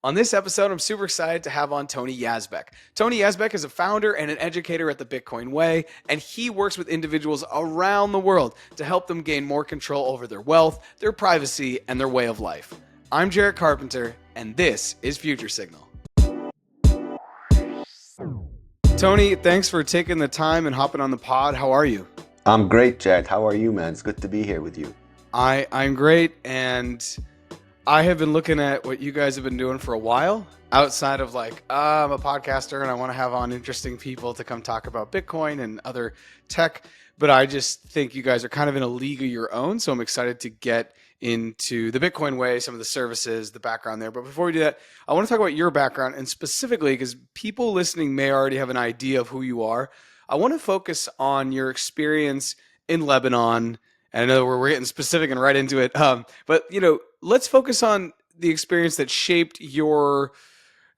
On this episode, I'm super excited to have on Tony Yazbeck. Tony Yazbeck is a founder and an educator at the Bitcoin Way, and he works with individuals around the world to help them gain more control over their wealth, their privacy, and their way of life. I'm Jarrett Carpenter, and this is Future Signal. Tony, thanks for taking the time and hopping on the pod. How are you? I'm great, Jarrett. How are you, man? It's good to be here with you. I'm great, and I have been looking at what you guys have been doing for a while. Outside of I'm a podcaster and I want to have on interesting people to come talk about Bitcoin and other tech, but I just think you guys are kind of in a league of your own. So I'm excited to get into the Bitcoin way, some of the services, the background there. But before we do that, I want to talk about your background, and specifically because people listening may already have an idea of who you are. I want to focus on your experience in Lebanon. And I know we're getting specific and right into it. But let's focus on the experience that shaped your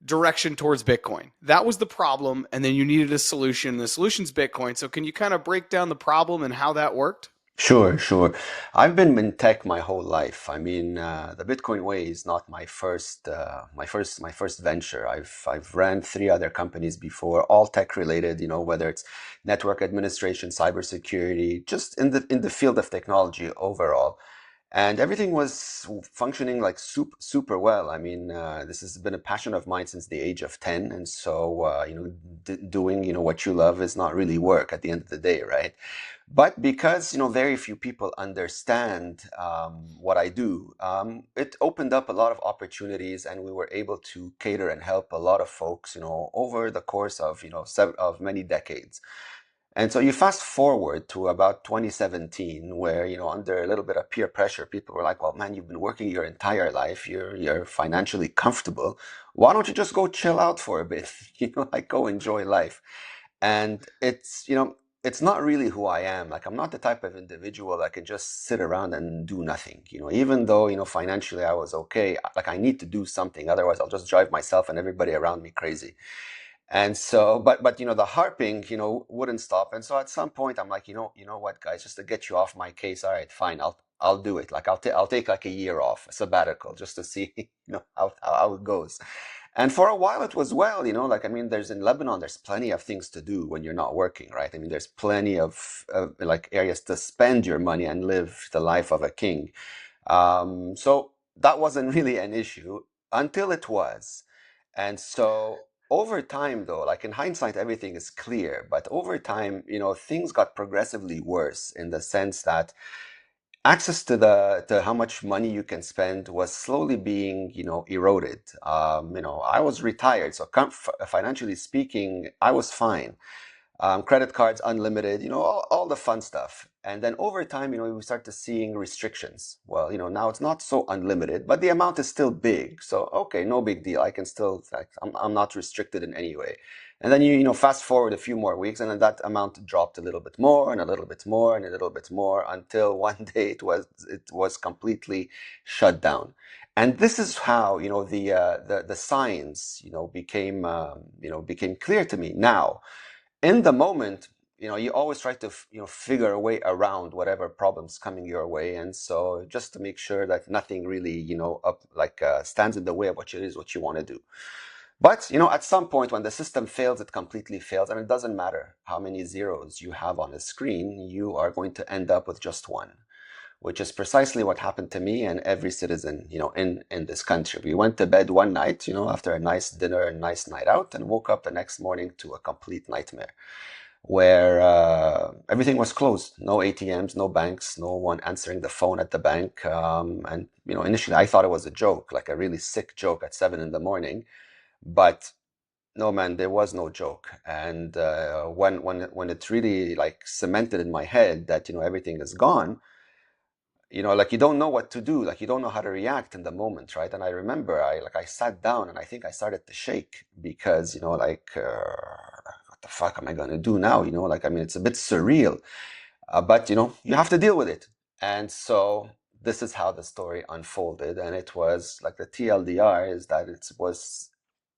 direction towards Bitcoin. That was the problem, and then you needed a solution. The solution's Bitcoin. So can you kind of break down the problem and how that worked? Sure, sure. I've been in tech my whole life. I mean, the Bitcoin way is not my first venture. I've ran three other companies before, all tech related. Whether it's network administration, cybersecurity, just in the field of technology overall. And everything was functioning like super well. I mean, this has been a passion of mine since the age of 10. And so, doing, what you love is not really work at the end of the day, right? But because, very few people understand what I do, it opened up a lot of opportunities, and we were able to cater and help a lot of folks, over the course of, of many decades. And so you fast forward to about 2017, where, under a little bit of peer pressure, people were like, well, man, you've been working your entire life. You're financially comfortable. Why don't you just go chill out for a bit? Like go enjoy life. And it's not really who I am. Like, I'm not the type of individual that can just sit around and do nothing. Even though, financially I was okay, like I need to do something. Otherwise, I'll just drive myself and everybody around me crazy. And so, but the harping, wouldn't stop. And so at some point I'm like, you know what, guys, just to get you off my case, all right, fine, I'll do it. Like I'll take like a year off, a sabbatical, just to see, how it goes. And for a while it was well, like, I mean, there's in Lebanon, there's plenty of things to do when you're not working, right? I mean, there's plenty of like areas to spend your money and live the life of a king. So that wasn't really an issue until it was. And so over time, though, like in hindsight, everything is clear. But over time, things got progressively worse in the sense that access to how much money you can spend was slowly being, eroded. I was retired, so financially speaking, I was fine. Credit cards unlimited, all the fun stuff. And then over time, we start to seeing restrictions. Well, now it's not so unlimited, but the amount is still big. So, okay, no big deal. I can still, like, I'm not restricted in any way. And then fast forward a few more weeks, and then that amount dropped a little bit more, and a little bit more, and a little bit more, until one day it was completely shut down. And this is how, the signs, became clear to me. Now, in the moment, you always try to figure a way around whatever problems coming your way. And so just to make sure that nothing really stands in the way of what it is what you want to do. But at some point when the system fails, it completely fails, and it doesn't matter how many zeros you have on the screen, you are going to end up with just one, which is precisely what happened to me and every citizen, in this country. We went to bed one night, after a nice dinner and nice night out, and woke up the next morning to a complete nightmare where everything was closed. No ATMs, no banks, no one answering the phone at the bank. And, initially I thought it was a joke, like a really sick joke at 7 in the morning. But no, man, there was no joke. And when it really like cemented in my head that, everything is gone, like you don't know what to do, like you don't know how to react in the moment, right? And I remember I sat down and I think I started to shake because, what the fuck am I going to do now? Like, I mean, it's a bit surreal, but you have to deal with it. And so this is how the story unfolded. And it was like the TLDR is that it was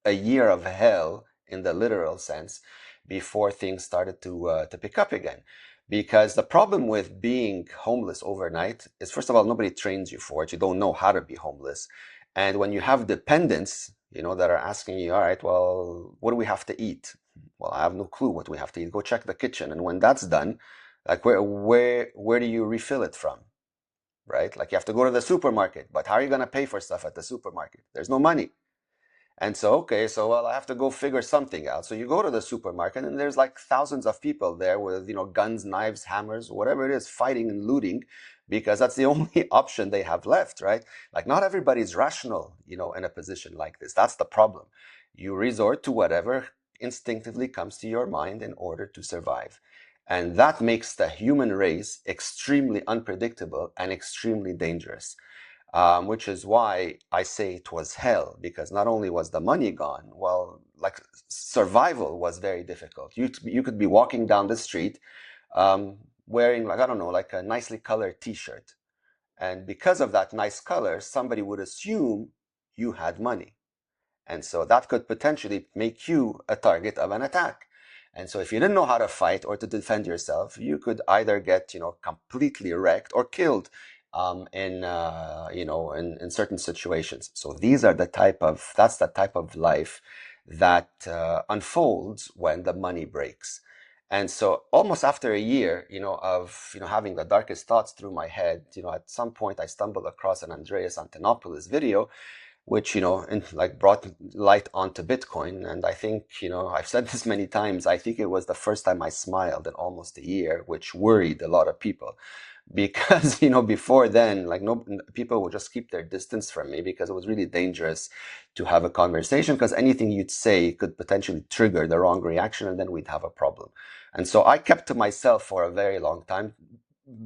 a year of hell in the literal sense before things started to pick up again. Because the problem with being homeless overnight is, first of all, nobody trains you for it. You don't know how to be homeless. And when you have dependents, that are asking you, all right, well, what do we have to eat? Well, I have no clue what we have to eat. Go check the kitchen. And when that's done, like where do you refill it from? Right? Like you have to go to the supermarket, but how are you going to pay for stuff at the supermarket? There's no money. And so, okay, so well, I have to go figure something out. So you go to the supermarket and there's like thousands of people there with, guns, knives, hammers, whatever it is, fighting and looting because that's the only option they have left, right? Like not everybody's rational, in a position like this. That's the problem. You resort to whatever instinctively comes to your mind in order to survive. And that makes the human race extremely unpredictable and extremely dangerous, which is why I say it was hell, because not only was the money gone, well, like survival was very difficult. You could be walking down the street wearing, like, I don't know, like a nicely colored t-shirt. And because of that nice color, somebody would assume you had money. And so that could potentially make you a target of an attack. And so if you didn't know how to fight or to defend yourself, you could either get, completely wrecked or killed in certain situations. So that's the type of life that unfolds when the money breaks. And so almost after a year, of, having the darkest thoughts through my head, at some point I stumbled across an Andreas Antonopoulos video which like brought light onto Bitcoin. And I think I've said this many times. I think it was the first time I smiled in almost a year, which worried a lot of people because before then, like, no people would just keep their distance from me because it was really dangerous to have a conversation, because anything you'd say could potentially trigger the wrong reaction and then we'd have a problem. And so I kept to myself for a very long time,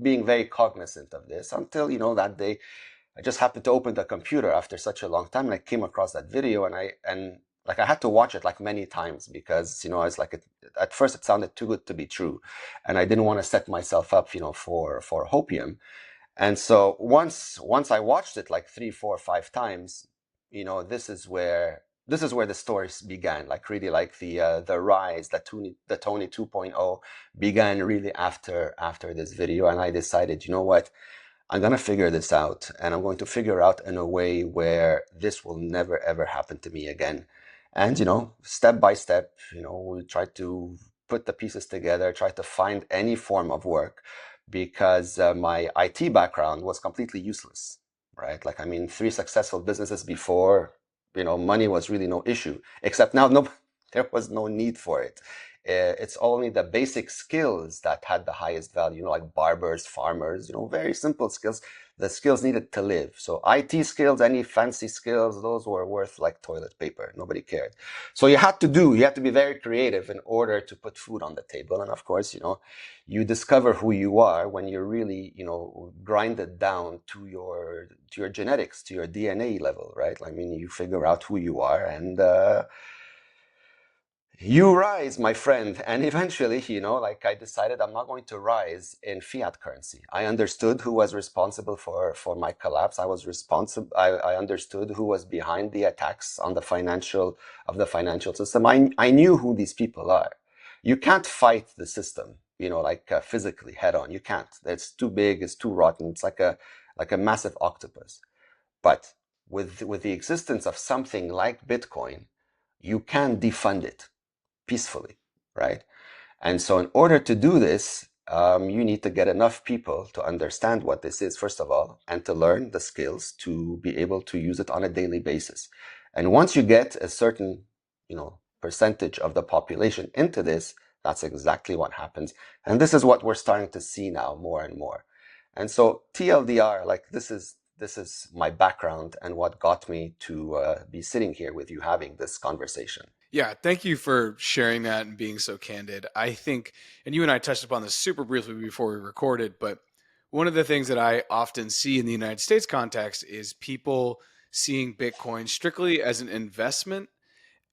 being very cognizant of this, until that day I just happened to open the computer after such a long time, and I came across that video, and like I had to watch it like many times because I was like, at first it sounded too good to be true, and I didn't want to set myself up for hopium. And so once I watched it like three, four, five times, this is where the stories began. Like really, like the rise, the Tony 2.0 began really after this video, and I decided, you know what? I'm going to figure this out, and I'm going to figure out in a way where this will never ever happen to me again. And, step by step, we try to put the pieces together, try to find any form of work, because my IT background was completely useless, right? Like, I mean, three successful businesses before, money was really no issue, except now, no, there was no need for it. It's only the basic skills that had the highest value, like barbers, farmers, very simple skills, the skills needed to live. So IT skills, any fancy skills, those were worth like toilet paper. Nobody cared. So you had to be very creative in order to put food on the table. And of course, you discover who you are when you really, grind it down to your genetics, to your DNA level, right? I mean, you figure out who you are, and you rise, my friend. And eventually, like I decided I'm not going to rise in fiat currency. I understood who was responsible for my collapse. I understood who was behind the attacks on the financial system. I knew who these people are. You can't fight the system, like physically head on. You can't. It's too big, it's too rotten. It's like a massive octopus. But with the existence of something like Bitcoin, you can defund it peacefully, right? And so, in order to do this, you need to get enough people to understand what this is, first of all, and to learn the skills to be able to use it on a daily basis. And once you get a certain, percentage of the population into this, that's exactly what happens. And this is what we're starting to see now more and more. And so, TLDR, like this is my background and what got me to be sitting here with you having this conversation. Yeah, thank you for sharing that and being so candid. I think, and you and I touched upon this super briefly before we recorded, but one of the things that I often see in the United States context is people seeing Bitcoin strictly as an investment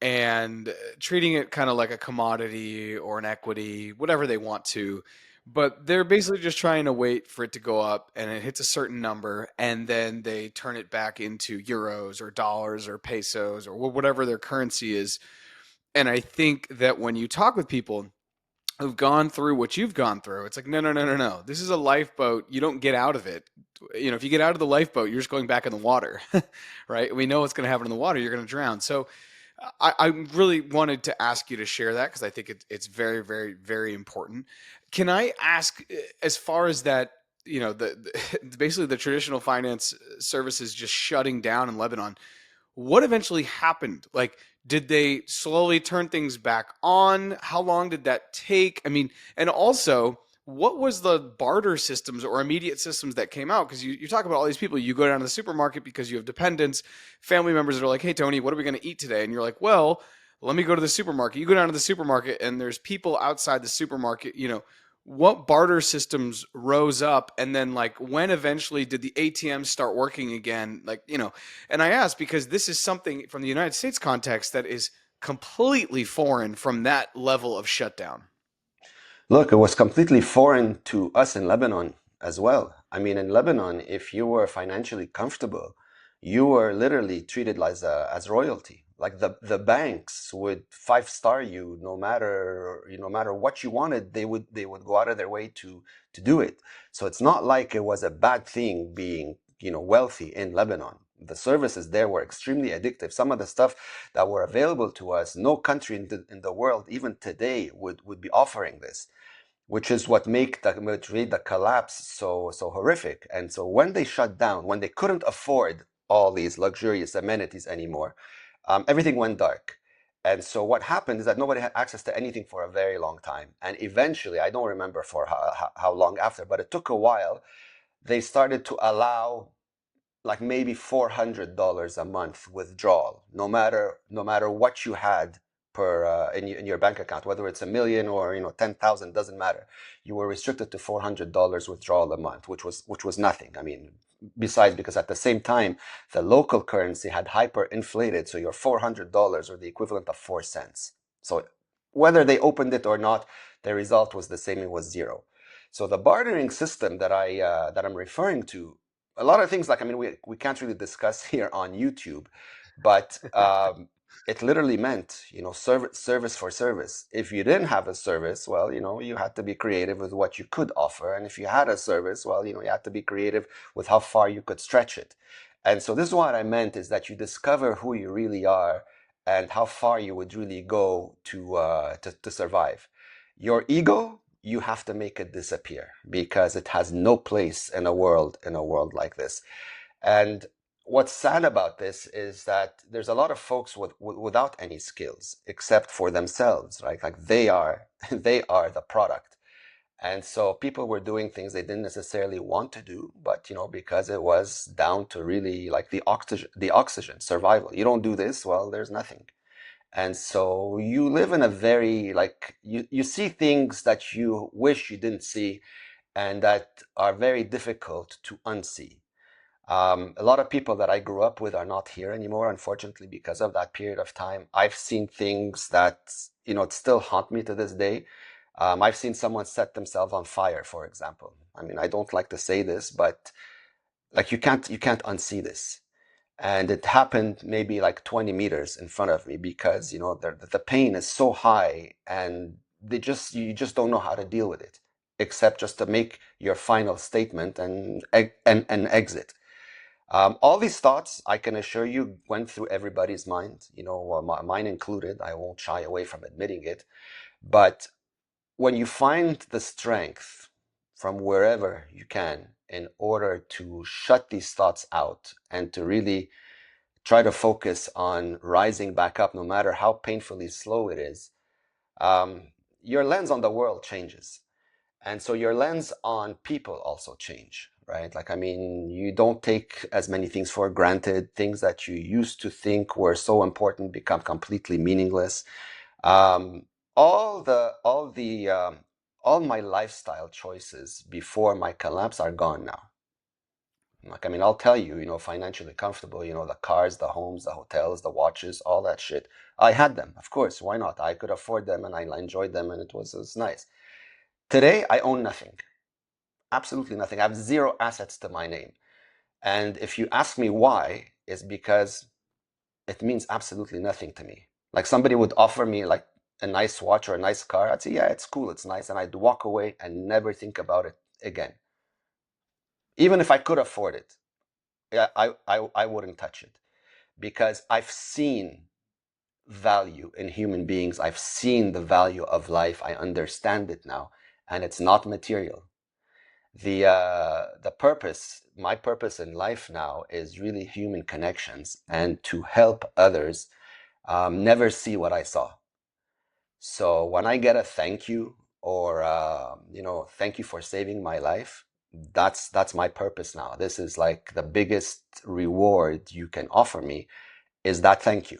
and treating it kind of like a commodity or an equity, whatever they want to. But they're basically just trying to wait for it to go up and it hits a certain number, and then they turn it back into euros or dollars or pesos or whatever their currency is. And I think that when you talk with people, who've gone through what you've gone through, it's like, no, no, no, no, no. This is a lifeboat. You don't get out of it. You know, if you get out of the lifeboat, you're just going back in the water, right? We know what's going to happen in the water. You're going to drown. So I really wanted to ask you to share that because I think it's very, very, very important. Can I ask, as far as that, you know, basically the traditional finance services just shutting down in Lebanon, what eventually happened? Like, did they slowly turn things back on? How long did that take? I mean, and also, what was the barter systems or immediate systems that came out? Because you talk about all these people, you go down to the supermarket because you have dependents, family members that are like, hey, Tony, what are we going to eat today? And you're like, well, let me go to the supermarket. You go down to the supermarket, and there's people outside the supermarket, you know, what barter systems rose up, and then like when eventually did the ATMs start working again, like, you know. And I ask because this is something from the United States context that is completely foreign from that level of shutdown. Look, it was completely foreign to us in Lebanon as well. I mean, in Lebanon, if you were financially comfortable, you were literally treated as royalty. Like the banks would five-star you no matter what you wanted, they would go out of their way to do it. So it's not like it was a bad thing being, wealthy in Lebanon. The services there were extremely addictive. Some of the stuff that were available to us, no country in the world, even today, would be offering this, which is which made the collapse so horrific. And so when they shut down, when they couldn't afford all these luxurious amenities anymore, everything went dark. And so what happened is that nobody had access to anything for a very long time. And eventually, I don't remember for how long after, but it took a while, they started to allow like maybe $400 a month withdrawal, no matter what you had per in your bank account, whether it's a million or 10,000, doesn't matter. You were restricted to $400 withdrawal a month, which was nothing. I mean, besides, because at the same time the local currency had hyperinflated, so your $400 or the equivalent of 4 cents. So whether they opened it or not, the result was the same. It was zero. So the bartering system that I'm referring to, a lot of things, like, I mean, we can't really discuss here on YouTube, but it literally meant, service for service. If you didn't have a service, well, you had to be creative with what you could offer. And if you had a service, well, you had to be creative with how far you could stretch it. And so this is what I meant, is that you discover who you really are and how far you would really go to survive. Your ego, you have to make it disappear because it has no place in a world like this. And what's sad about this is that there's a lot of folks without any skills except for themselves, right? Like they are they are the product. And so people were doing things they didn't necessarily want to do, but because it was down to really like the oxygen survival. You don't do this, well, there's nothing. And so you live in a very, like, you see things that you wish you didn't see and that are very difficult to unsee. A lot of people that I grew up with are not here anymore, unfortunately, because of that period of time. I've seen things that, it still haunt me to this day. I've seen someone set themselves on fire, for example. I mean, I don't like to say this, but like you can't unsee this. And it happened maybe like 20 meters in front of me because, the pain is so high and you just don't know how to deal with it, except just to make your final statement and exit. All these thoughts, I can assure you, went through everybody's mind, mine included. I won't shy away from admitting it. But when you find the strength from wherever you can in order to shut these thoughts out and to really try to focus on rising back up, no matter how painfully slow it is, your lens on the world changes. And so your lens on people also change, right? Like, I mean, you don't take as many things for granted. Things that you used to think were so important become completely meaningless. Um, all my lifestyle choices before my collapse are gone now. Like, I mean, I'll tell you, financially comfortable, the cars, the homes, the hotels, the watches, all that shit. I had them, of course. Why not? I could afford them and I enjoyed them and it was nice. Today, I own nothing. Absolutely nothing. I have zero assets to my name. And if you ask me why, it's because it means absolutely nothing to me. Like, somebody would offer me like a nice watch or a nice car, I'd say, yeah, it's cool, it's nice, and I'd walk away and never think about it again. Even if I could afford it, yeah, I wouldn't touch it because I've seen value in human beings. I've seen the value of life. I understand it now, and it's not material. The purpose, my purpose in life now is really human connections and to help others never see what I saw. So when I get a thank you or thank you for saving my life, that's my purpose now. This is like the biggest reward you can offer me is that thank you.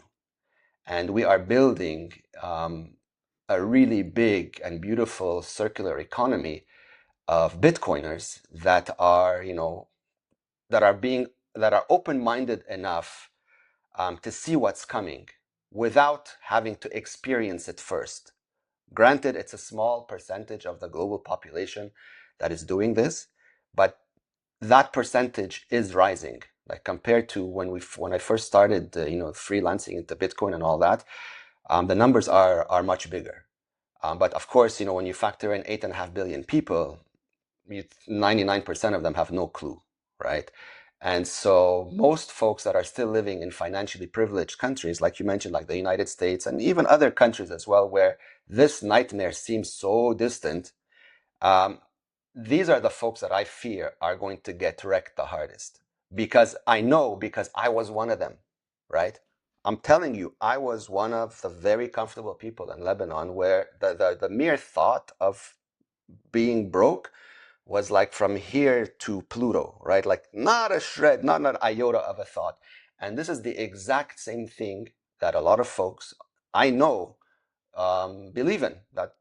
And we are building a really big and beautiful circular economy of Bitcoiners that are, that are being that are open-minded enough to see what's coming without having to experience it first. Granted, it's a small percentage of the global population that is doing this, but that percentage is rising. Like compared to when I first started, freelancing into Bitcoin and all that, the numbers are much bigger. But of course, when you factor in 8.5 billion people, 99% of them have no clue, right? And so most folks that are still living in financially privileged countries, like you mentioned, like the United States and even other countries as well, where this nightmare seems so distant, um, these are the folks that I fear are going to get wrecked the hardest. Because I know, because I was one of them, right? I'm telling you, I was one of the very comfortable people in Lebanon where the mere thought of being broke was like from here to Pluto, right? Like not a shred, not an iota of a thought. And this is the exact same thing that a lot of folks I know believe in, that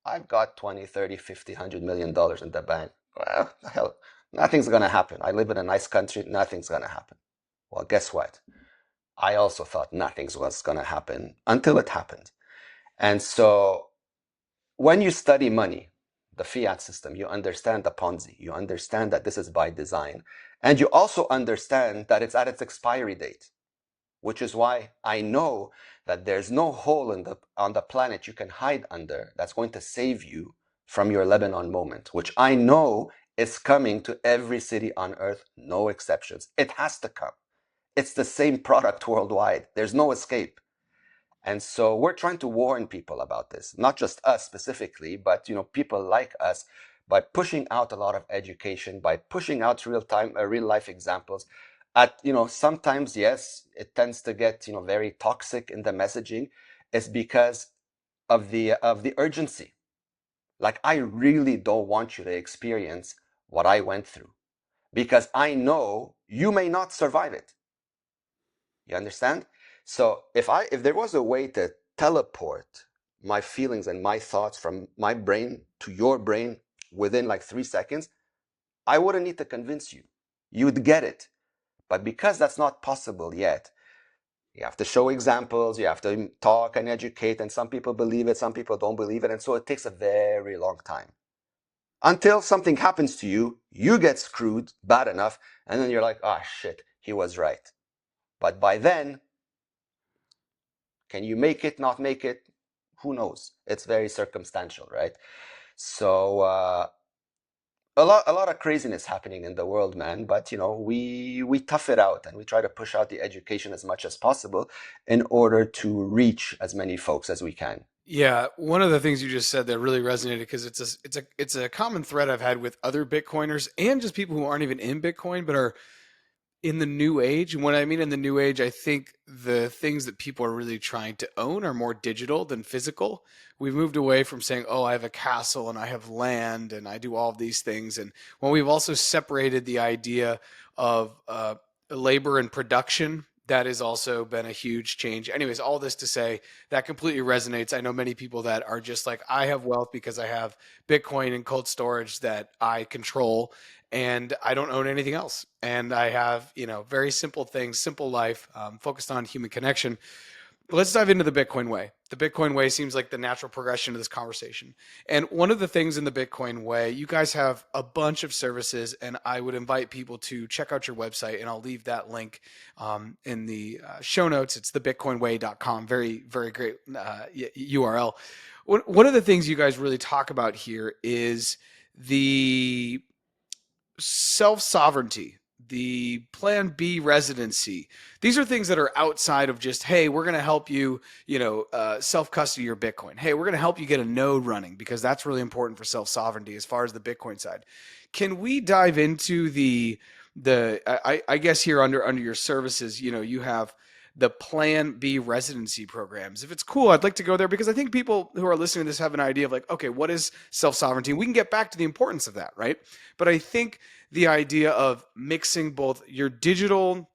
I've got 20, 30, 50, $100 million in the bank. Well, hell, nothing's going to happen. I live in a nice country. Nothing's going to happen. Well, guess what? I also thought nothing was going to happen until it happened. And so when you study money, the fiat system, you understand the Ponzi. You understand that this is by design. And you also understand that it's at its expiry date, which is why I know that there's no hole on the planet you can hide under that's going to save you from your Lebanon moment, which I know is coming to every city on earth, no exceptions. It has to come. It's the same product worldwide. There's no escape. And so we're trying to warn people about this, not just us specifically, but people like us, by pushing out a lot of education, by pushing out real life examples. At sometimes, yes, it tends to get very toxic in the messaging. It's because of the urgency. Like I really don't want you to experience what I went through because I know you may not survive it. You understand? So if there was a way to teleport my feelings and my thoughts from my brain to your brain within like 3 seconds, I wouldn't need to convince you. You'd get it. But because that's not possible yet, you have to show examples, you have to talk and educate, and some people believe it, some people don't believe it, and so it takes a very long time. Until something happens to you, you get screwed bad enough, and then you're like, ah, shit, he was right. But by then, can you make it, not make it? Who knows? It's very circumstantial, right? So a lot of craziness happening in the world, man. But we tough it out and we try to push out the education as much as possible in order to reach as many folks as we can. Yeah, one of the things you just said that really resonated because it's a common thread I've had with other Bitcoiners and just people who aren't even in Bitcoin but are in the new age. And when I mean in the new age, I think the things that people are really trying to own are more digital than physical. We've moved away from saying, oh, I have a castle and I have land and I do all of these things. And when we've also separated the idea of labor and production, that has also been a huge change. Anyways, all this to say that completely resonates. I know many people that are just like, I have wealth because I have Bitcoin and cold storage that I control and I don't own anything else. And I have, very simple things, simple life, focused on human connection. Let's dive into the Bitcoin way. The Bitcoin way seems like the natural progression of this conversation. And one of the things in the Bitcoin way, you guys have a bunch of services, and I would invite people to check out your website, and I'll leave that link in the show notes. It's thebitcoinway.com. Very, very great URL. One of the things you guys really talk about here is the self sovereignty, the plan B residency. These are things that are outside of just, hey, we're going to help you, self custody your Bitcoin. Hey, we're going to help you get a node running because that's really important for self sovereignty as far as the Bitcoin side. Can we dive into I guess here under your services, you have the Plan B residency programs. If it's cool, I'd like to go there because I think people who are listening to this have an idea of like, okay, what is self sovereignty? We can get back to the importance of that, right? But I think the idea of mixing both your digital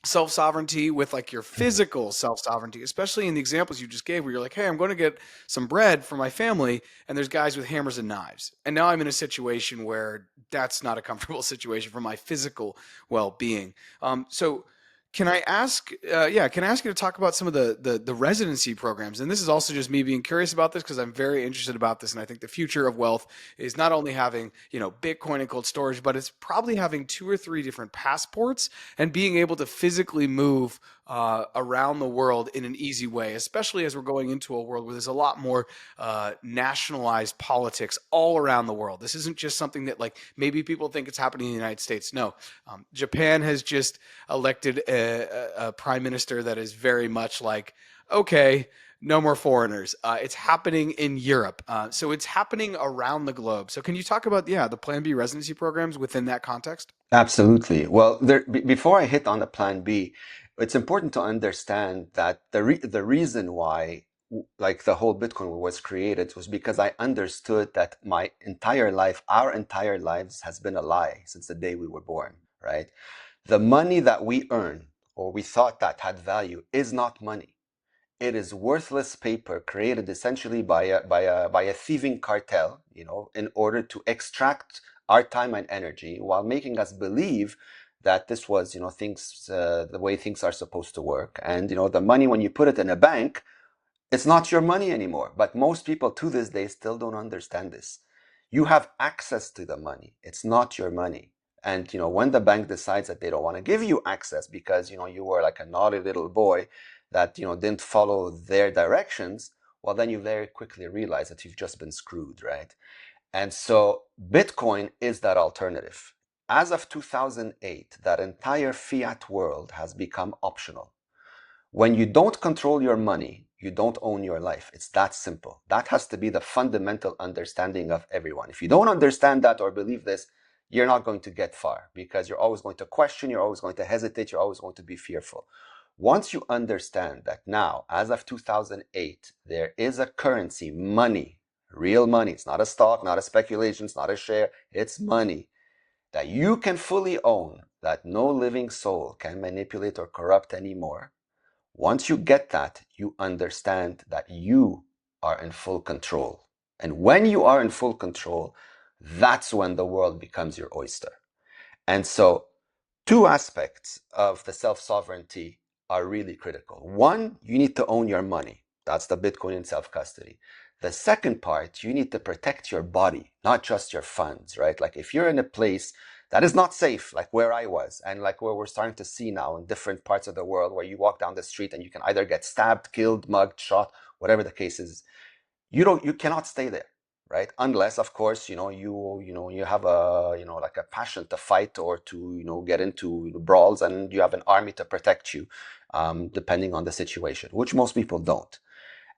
self sovereignty with like your physical self sovereignty, especially in the examples you just gave, where you're like, hey, I'm going to get some bread for my family, and there's guys with hammers and knives. And now I'm in a situation where that's not a comfortable situation for my physical well being. So, can I ask? Can I ask you to talk about some of the residency programs? And this is also just me being curious about this because I'm very interested about this, and I think the future of wealth is not only having Bitcoin and cold storage, but it's probably having two or three different passports and being able to physically move around the world in an easy way, especially as we're going into a world where there's a lot more nationalized politics all around the world. This isn't just something that like maybe people think it's happening in the United States. No, Japan has just elected a prime minister that is very much like, okay, no more foreigners. It's happening in Europe. So it's happening around the globe. So can you talk about, the Plan B residency programs within that context? Absolutely. Well, before I hit on the plan B, it's important to understand that the reason why like the whole Bitcoin was created was because I understood that my entire life, our entire lives has been a lie since the day we were born, right? The money that we earn or we thought that had value is not money. It is worthless paper created essentially by a thieving cartel, in order to extract our time and energy while making us believe that this was, things the way things are supposed to work. And the money, when you put it in a bank, it's not your money anymore. But most people to this day still don't understand this. You have access to the money. It's not your money. And when the bank decides that they don't want to give you access because you were like a naughty little boy that didn't follow their directions, well then you very quickly realize that you've just been screwed, right? And so Bitcoin is that alternative. As of 2008, that entire fiat world has become optional. When you don't control your money, you don't own your life. It's that simple. That has to be the fundamental understanding of everyone. If you don't understand that or believe this, you're not going to get far because you're always going to question, you're always going to hesitate, you're always going to be fearful. Once you understand that now, as of 2008, there is a currency, money, real money. It's not a stock, not a speculation, it's not a share, it's money that you can fully own, that no living soul can manipulate or corrupt anymore. Once you get that, you understand that you are in full control. And when you are in full control, that's when the world becomes your oyster. And so, two aspects of the self-sovereignty are really critical. One, you need to own your money. That's the Bitcoin and self-custody. The second part, you need to protect your body, not just your funds, right? Like if you're in a place that is not safe, like where I was, and like where we're starting to see now in different parts of the world, where you walk down the street and you can either get stabbed, killed, mugged, shot, whatever the case is, you cannot stay there, right? Unless of course you have a like a passion to fight or to get into brawls and you have an army to protect you, depending on the situation, which most people don't.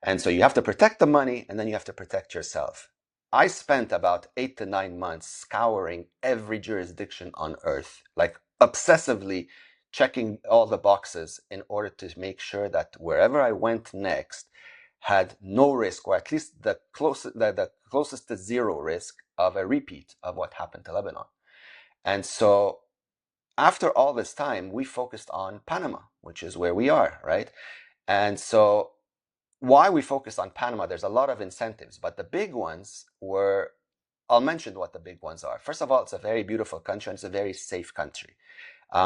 And so you have to protect the money and then you have to protect yourself. I spent about 8 to 9 months scouring every jurisdiction on earth, like obsessively checking all the boxes in order to make sure that wherever I went next had no risk, or at least the closest to zero risk of a repeat of what happened to Lebanon. And so after all this time, we focused on Panama, which is where we are, right? And so why we focused on Panama, there's a lot of incentives, but the big ones were, I'll mention what the big ones are. First of all, it's a very beautiful country and it's a very safe country.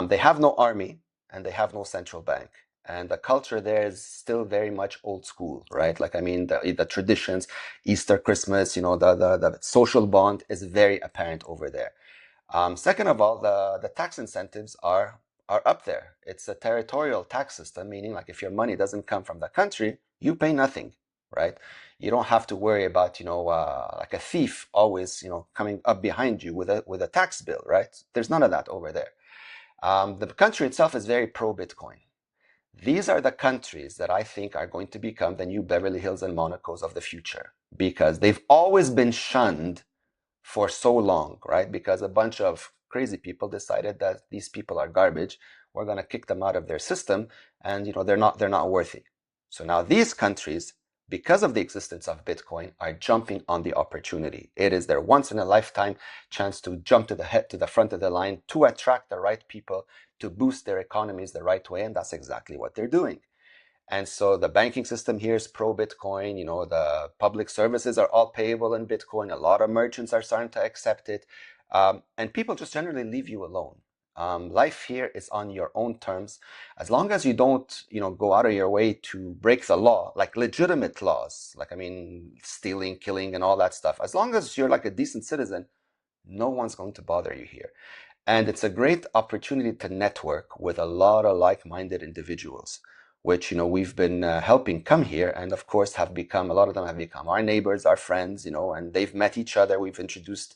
They have no army and they have no central bank. And the culture there is still very much old school, right? Like, I mean, the traditions, Easter, Christmas, the social bond is very apparent over there. Second of all, the tax incentives are up there. It's a territorial tax system, meaning like if your money doesn't come from the country, you pay nothing, right? You don't have to worry about, like a thief always, coming up behind you with a tax bill, right? There's none of that over there. The country itself is very pro-Bitcoin. These are the countries that I think are going to become the new Beverly Hills and Monacos of the future because they've always been shunned for so long, right? Because a bunch of crazy people decided that these people are garbage. We're going to kick them out of their system, and they're not worthy. So now these countries, because of the existence of Bitcoin, are jumping on the opportunity. It is their once in a lifetime chance to jump to the front of the line, to attract the right people, to boost their economies the right way, and that's exactly what they're doing. And so the banking system here is pro Bitcoin. The public services are all payable in Bitcoin. A lot of merchants are starting to accept it. And people just generally leave you alone. Life here is on your own terms. As long as you don't, go out of your way to break the law, like legitimate laws, like, I mean, stealing, killing, and all that stuff. As long as you're like a decent citizen, no one's going to bother you here. And it's a great opportunity to network with a lot of like-minded individuals, which, we've been helping come here. And of course, a lot of them have become our neighbors, our friends, and they've met each other. We've introduced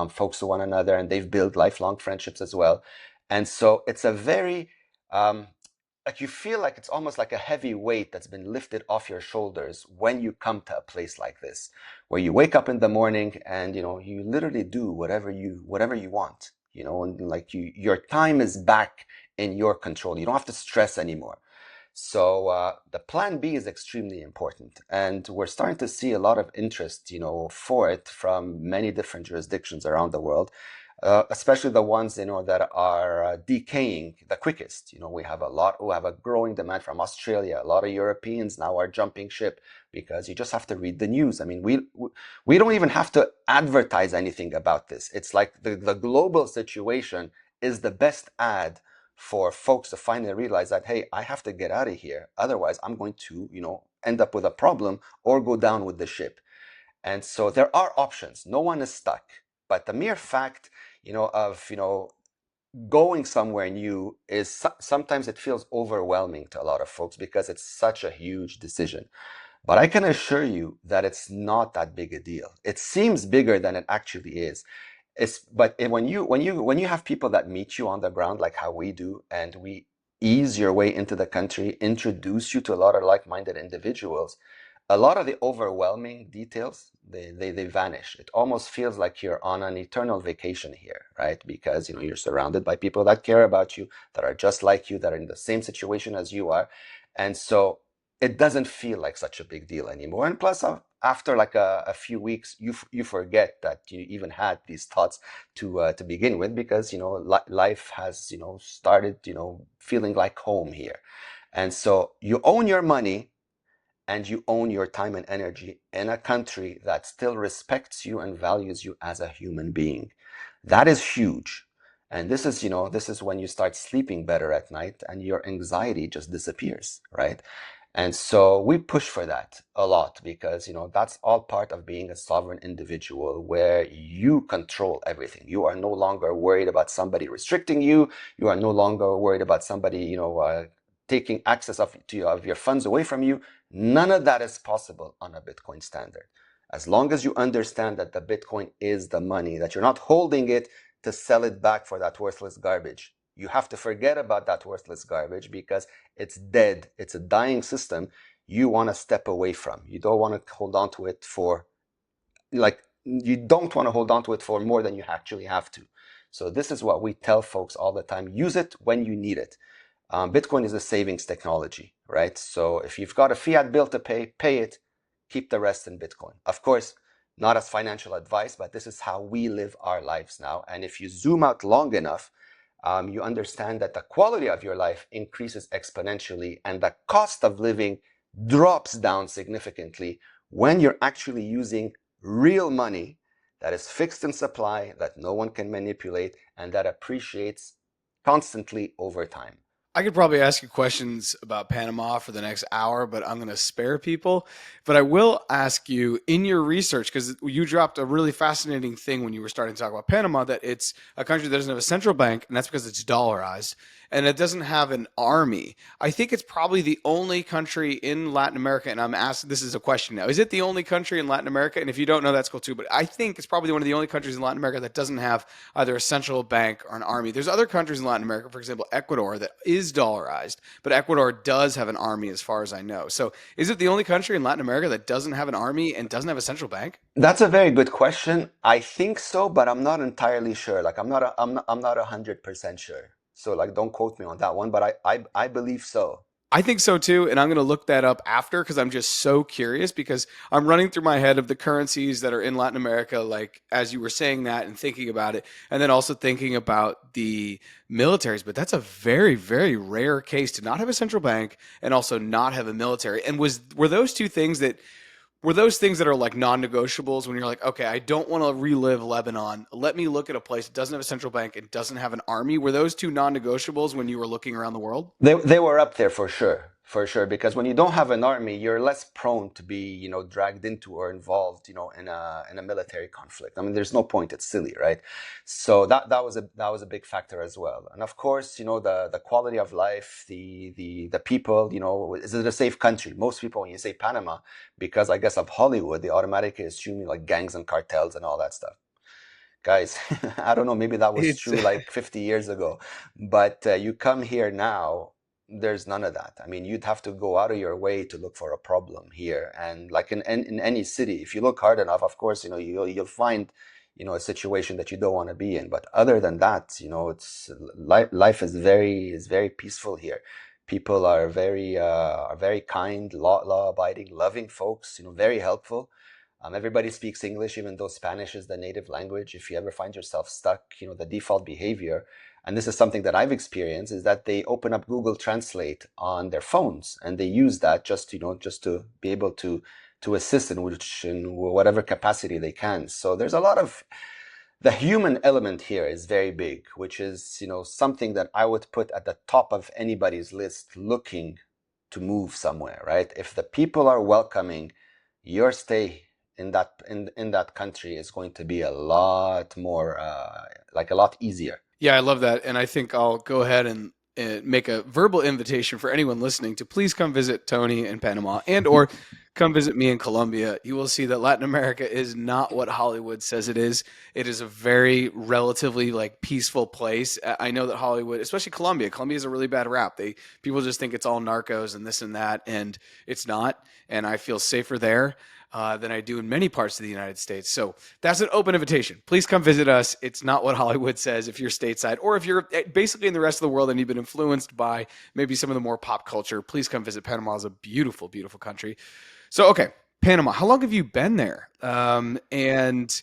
folks to one another, and they've built lifelong friendships as well. And so it's a very, like, you feel like it's almost like a heavy weight that's been lifted off your shoulders when you come to a place like this, where you wake up in the morning and you literally do whatever you want, and like your time is back in your control. You don't have to stress anymore. So the plan B is extremely important, and we're starting to see a lot of interest, for it from many different jurisdictions around the world, especially the ones that are decaying the quickest. We have a growing demand from Australia. A lot of Europeans now are jumping ship because you just have to read the news. I mean, we don't even have to advertise anything about this. It's like the global situation is the best ad for folks to finally realize that, hey, I have to get out of here. Otherwise, I'm going to, end up with a problem or go down with the ship. And so there are options. No one is stuck. But the mere fact, of, going somewhere new is sometimes it feels overwhelming to a lot of folks because it's such a huge decision. But I can assure you that it's not that big a deal. It seems bigger than it actually is. But when you have people that meet you on the ground like how we do, and we ease your way into the country, introduce you to a lot of like-minded individuals, a lot of the overwhelming details, they vanish. It almost feels like you're on an eternal vacation here, right? Because you're surrounded by people that care about you, that are just like you, that are in the same situation as you are. And so it doesn't feel like such a big deal anymore. And plus, after like a few weeks, you forget that you even had these thoughts to begin with, because life has started feeling like home here. And so you own your money, and you own your time and energy in a country that still respects you and values you as a human being. That is huge. And this is when you start sleeping better at night and your anxiety just disappears, right? And so we push for that a lot because, that's all part of being a sovereign individual where you control everything. You are no longer worried about somebody restricting you. You are no longer worried about somebody, taking access of your funds away from you. None of that is possible on a Bitcoin standard. As long as you understand that the Bitcoin is the money, that you're not holding it to sell it back for that worthless garbage. You have to forget about that worthless garbage because it's dead. It's a dying system you want to step away from. You don't want to hold on to it for more than you actually have to. So this is what we tell folks all the time. Use it when you need it. Bitcoin is a savings technology, right? So if you've got a fiat bill to pay it, keep the rest in Bitcoin. Of course, not as financial advice, but this is how we live our lives now. And if you zoom out long enough, you understand that the quality of your life increases exponentially and the cost of living drops down significantly when you're actually using real money that is fixed in supply, that no one can manipulate, and that appreciates constantly over time. I could probably ask you questions about Panama for the next hour, but I'm going to spare people. But I will ask you in your research, because you dropped a really fascinating thing when you were starting to talk about Panama, that it's a country that doesn't have a central bank, and that's because it's dollarized, and it doesn't have an army. I think it's probably the only country in Latin America, and I'm asking, this is a question now. Is it the only country in Latin America? And if you don't know, that's cool too. But I think it's probably one of the only countries in Latin America that doesn't have either a central bank or an army. There's other countries in Latin America, for example, Ecuador, that is dollarized, but Ecuador does have an army as far as I know. So is it the only country in Latin America that doesn't have an army and doesn't have a central bank? That's a very good question. I think so, but I'm not entirely sure. Like I'm not 100% sure. So like don't quote me on that one, but I believe so. I think so too, and I'm going to look that up after because I'm just so curious because I'm running through my head of the currencies that are in Latin America, like as you were saying that and thinking about it, and then also thinking about the militaries. But that's a very, very rare case to not have a central bank and also not have a military. And was were those two things that were those things that are like non-negotiables when you're like, okay, I don't want to relive Lebanon. Let me look at a place that doesn't have a central bank and doesn't have an army. Were those two non-negotiables when you were looking around the world? They were up there for sure. Because when you don't have an army, you're less prone to be, dragged into or involved, in a military conflict. I mean, there's no point. It's silly, right? So that was a big factor as well. And of course, the quality of life, the people, is it a safe country? Most people, when you say Panama, because I guess of Hollywood, they automatically assume like gangs and cartels and all that stuff. Guys, I don't know, maybe that was It's true like 50 years ago, but you come here now, there's none of that. I mean, you'd have to go out of your way to look for a problem here. And like in any city, if you look hard enough, of course, you'll find, a situation that you don't want to be in. But other than that, it's life is very peaceful here. People are very kind, law abiding, loving folks, very helpful. Everybody speaks English, even though Spanish is the native language. If you ever find yourself stuck, the default behavior, and this is something that I've experienced, is that they open up Google Translate on their phones and they use that just to be able to assist in whatever capacity they can. So there's a lot of the human element here is very big, which is, something that I would put at the top of anybody's list looking to move somewhere, right? If the people are welcoming, your stay in that country is going to be a lot more like a lot easier. Yeah, I love that. And I think I'll go ahead and make a verbal invitation for anyone listening to please come visit Tony in Panama and or come visit me in Colombia. You will see that Latin America is not what Hollywood says it is. It is a very relatively like peaceful place. I know that Hollywood, especially Colombia has a really bad rap. People just think it's all narcos and this and that, and it's not. And I feel safer there than I do in many parts of the United States. So that's an open invitation. Please come visit us. It's not what Hollywood says if you're stateside or if you're basically in the rest of the world and you've been influenced by maybe some of the more pop culture. Please come visit Panama. It's a beautiful, beautiful country. So, okay, Panama, how long have you been there? And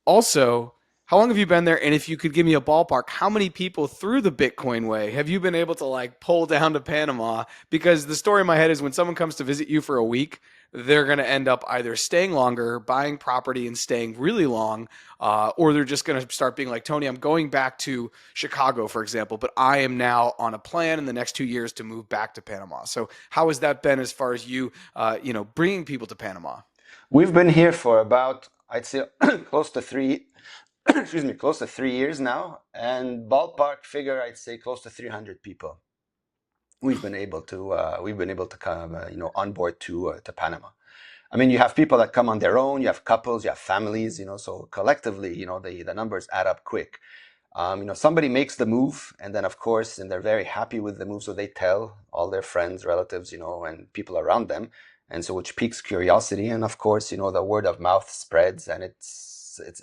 also, how long have you been there? And if you could give me a ballpark, how many people through the Bitcoin way have you been able to like pull down to Panama? Because the story in my head is when someone comes to visit you for a week, they're going to end up either staying longer, buying property and staying really long, or they're just going to start being like, Tony, I'm going back to Chicago, for example, but I am now on a plan in the next 2 years to move back to Panama. So how has that been as far as you, bringing people to Panama? We've been here for about, I'd say, close to three, excuse me, close to 3 years now, and ballpark figure, I'd say close to 300 people. We've been able to come, onboard to Panama. I mean, you have people that come on their own, you have couples, you have families, so collectively, the numbers add up quick. Somebody makes the move, and then of course, and they're very happy with the move, so they tell all their friends, relatives, and people around them, and so which piques curiosity, and of course, the word of mouth spreads, and it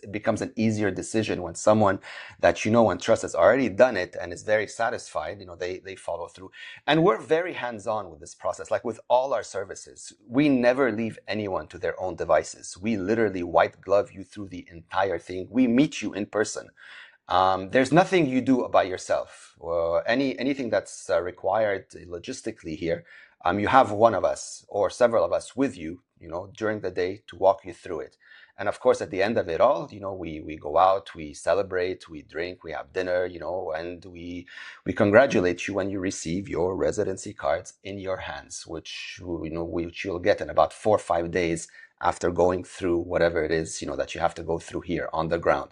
becomes an easier decision when someone that you know and trust has already done it and is very satisfied. They follow through, and we're very hands-on with this process. Like with all our services, we never leave anyone to their own devices. We literally white glove you through the entire thing. We meet you in person. There's nothing you do by yourself. Anything that's required logistically here, you have one of us or several of us with you, during the day to walk you through it. And of course, at the end of it all, we go out, we celebrate, we drink, we have dinner, and we congratulate you when you receive your residency cards in your hands, which you'll get in about 4 or 5 days after going through whatever it is, that you have to go through here on the ground.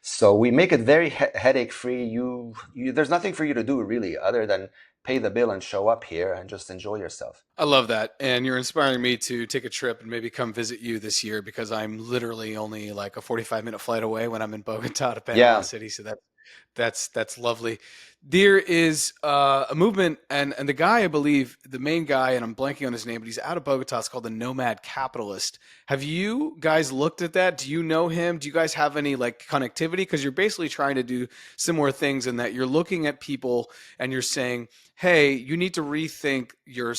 So we make it very headache free. There's nothing for you to do really other than pay the bill and show up here and just enjoy yourself. I love that. And you're inspiring me to take a trip and maybe come visit you this year because I'm literally only like a 45-minute flight away when I'm in Bogota to Panama Yeah, City. So that's lovely. There is a movement, and the guy, I believe, the main guy, and I'm blanking on his name, but he's out of Bogota. It's called the Nomad Capitalist. Have you guys looked at that? Do you know him? Do you guys have any like connectivity? Because you're basically trying to do similar things in that you're looking at people and you're saying, hey, you need to rethink your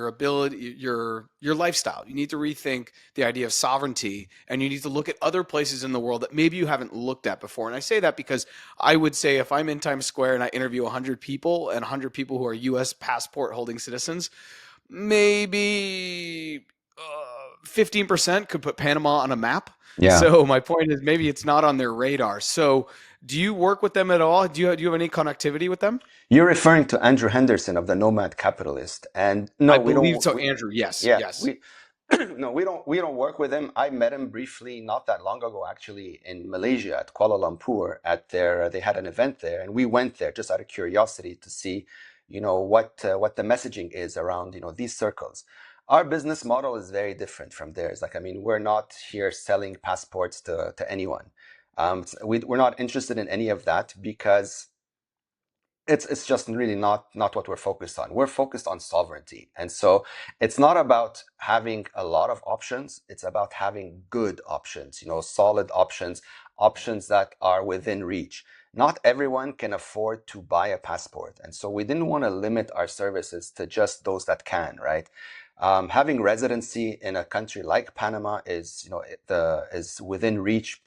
ability, your lifestyle. You need to rethink the idea of sovereignty, and you need to look at other places in the world that maybe you haven't looked at before. And I say that because I would say if I'm in Times Square and I interview 100 people and 100 people who are U.S. passport holding citizens, maybe 15% could put Panama on a map. yeah. So my point is maybe it's not on their radar. So do you work with them at all? Do you have any connectivity with them? You're referring to Andrew Henderson of the Nomad Capitalist, and no, I we believe don't. so, Andrew. Yes, Yeah, yes. we no, we don't work with him. I met him briefly not that long ago, actually, in Malaysia at Kuala Lumpur. They had an event there, and we went there just out of curiosity to see, what the messaging is around, these circles. Our business model is very different from theirs. Like, I mean, we're not here selling passports to anyone. We're not interested in any of that because it's just really not what we're focused on. We're focused on sovereignty. And so it's not about having a lot of options, it's about having good options, solid options, options that are within reach. Not everyone can afford to buy a passport. And so we didn't want to limit our services to just those that can, right? Having residency in a country like Panama is within reach,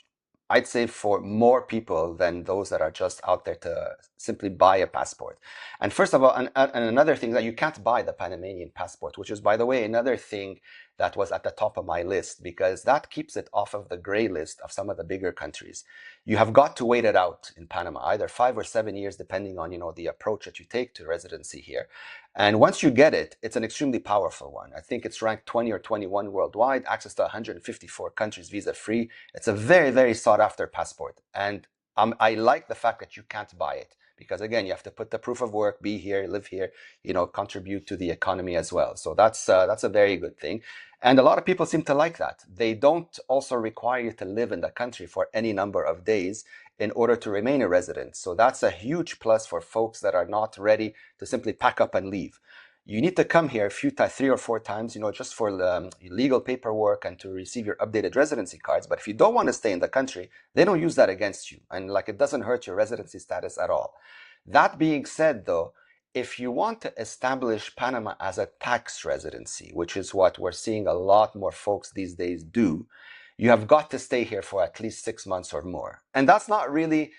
I'd say, for more people than those that are just out there to simply buy a passport. And first of all, and another thing, that you can't buy the Panamanian passport, which is, by the way, another thing that was at the top of my list, because that keeps it off of the gray list of some of the bigger countries. You have got to wait it out in Panama, either 5 or 7 years, depending on, the approach that you take to residency here. And once you get it, it's an extremely powerful one. I think it's ranked 20 or 21 worldwide, access to 154 countries visa free. It's a very, very sought after passport. And I like the fact that you can't buy it because, again, you have to put the proof of work, be here, live here, contribute to the economy as well. So that's a very good thing. And a lot of people seem to like that. They don't also require you to live in the country for any number of days in order to remain a resident. So that's a huge plus for folks that are not ready to simply pack up and leave. You need to come here a few times, 3 or 4 times, just for legal paperwork and to receive your updated residency cards. But if you don't want to stay in the country, they don't use that against you. And like, it doesn't hurt your residency status at all. That being said, though, if you want to establish Panama as a tax residency, which is what we're seeing a lot more folks these days do, you have got to stay here for at least 6 months or more. And that's not really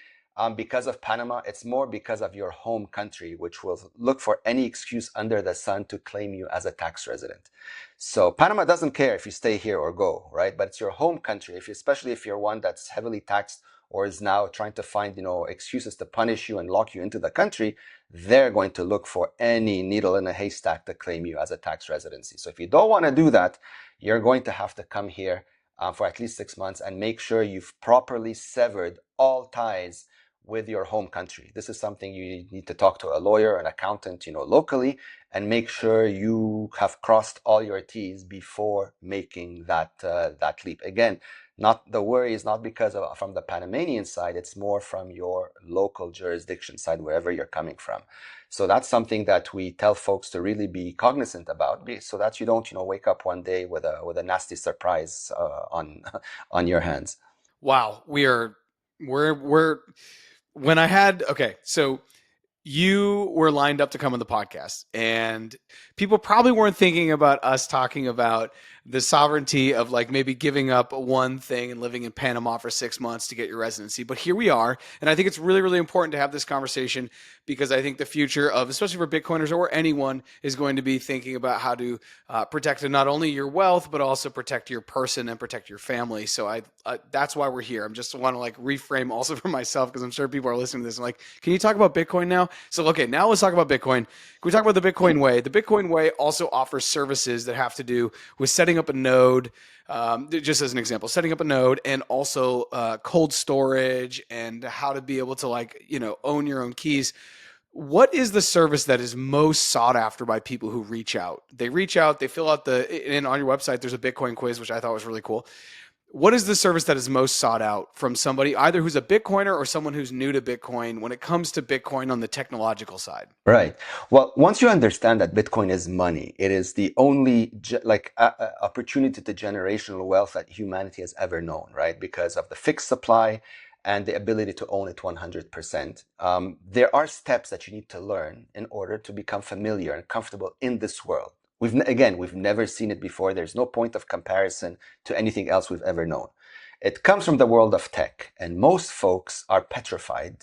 because of Panama. It's more because of your home country, which will look for any excuse under the sun to claim you as a tax resident. So Panama doesn't care if you stay here or go, right? But it's your home country, especially if you're one that's heavily taxed or is now trying to find, excuses to punish you and lock you into the country. They're going to look for any needle in a haystack to claim you as a tax residency. So if you don't want to do that, you're going to have to come here for at least 6 months and make sure you've properly severed all ties with your home country. This is something you need to talk to a lawyer, an accountant, locally, and make sure you have crossed all your T's before making that leap. Again, not the worry is not because of from the Panamanian side, it's more from your local jurisdiction side, wherever you're coming from. So that's something that we tell folks to really be cognizant about, so that you don't, wake up one day with a nasty surprise on on your hands. Wow, we're when I had okay, so you were lined up to come on the podcast, and people probably weren't thinking about us talking about the sovereignty of like maybe giving up one thing and living in Panama for 6 months to get your residency. But here we are, and I think it's really, really important to have this conversation because I think the future of, especially for Bitcoiners or anyone, is going to be thinking about how to protect not only your wealth but also protect your person and protect your family. So that's why we're here. I'm just want to like reframe also for myself because I'm sure people are listening to this. I'm like, can you talk about Bitcoin now? So okay, now let's talk about Bitcoin. Can we talk about the Bitcoin way? The Bitcoin way also offers services that have to do with setting up a node. Just as an example, setting up a node and also cold storage and how to be able to like own your own keys. What is the service that is most sought after by people who reach out? They reach out, they fill out and on your website, there's a Bitcoin quiz, which I thought was really cool. What is the service that is most sought out from somebody either who's a Bitcoiner or someone who's new to Bitcoin when it comes to Bitcoin on the technological side? Right. Well, once you understand that Bitcoin is money, it is the only opportunity to generational wealth that humanity has ever known, right? Because of the fixed supply and the ability to own it 100%. There are steps that you need to learn in order to become familiar and comfortable in this world. We've never seen it before. There's no point of comparison to anything else we've ever known. It comes from the world of tech, and most folks are petrified,